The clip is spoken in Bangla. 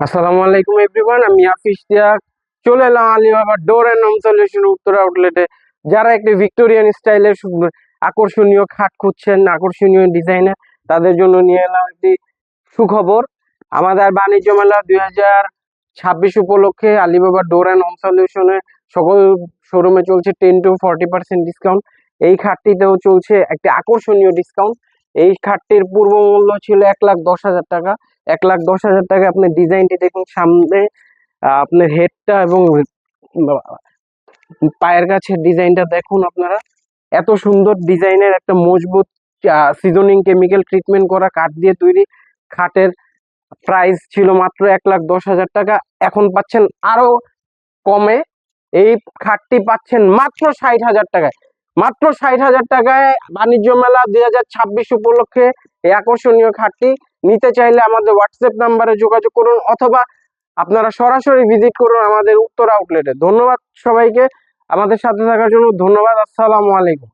আসসালামু আলাইকুম এভরিওয়ান, আমি আফিস দিয়াক চলে এলাম Alibaba door and home solution Uttara আউটলেটে। যারা একটি ভিক্টোরিয়ান স্টাইলের আকর্ষণীয় খাট খুঁজছেন, আকর্ষণীয় ডিজাইনের, তাদের জন্য নিয়ে এলাম একটি সুখবর। আমাদের বাণিজ্য মেলা 2026 উপলক্ষে আলিবাবা ডোর অ্যান্ড হোম সলিউশনে সকল শোরুমে চলছে 10 to 40% ডিসকাউন্ট। এই খাটটিতেও চলছে একটি আকর্ষণীয় ডিসকাউন্ট। এই খাটটির পূর্ব মূল্য ছিল 1,10,000 টাকা। 1,10,000 টাকা। আপনি ডিজাইনটি দেখুন, সামনে আপনার হেডটা এবং পায়ের কাছে ডিজাইনটা দেখুন। আপনারা এত সুন্দর ডিজাইনের একটা মজবুত সিজনিং কেমিক্যাল ট্রিটমেন্ট করা কাঠ দিয়ে তৈরি খাটের প্রাইস ছিল মাত্র 1,10,000 টাকা। এখন পাচ্ছেন আরো কমে। এই খাটটি পাচ্ছেন মাত্র 60,000 টাকায়। মাত্র 60,000 টাকায় বাণিজ্য মেলা 2026 উপলক্ষে এই আকর্ষণীয় খাটটি নিতে চাইলে আমাদের হোয়াটসঅ্যাপ নাম্বারে যোগাযোগ করুন, অথবা আপনারা সরাসরি ভিজিট করুন আমাদের উত্তর আউটলেটে। ধন্যবাদ সবাইকে আমাদের সাথে থাকার জন্য। ধন্যবাদ। আসসালামু আলাইকুম।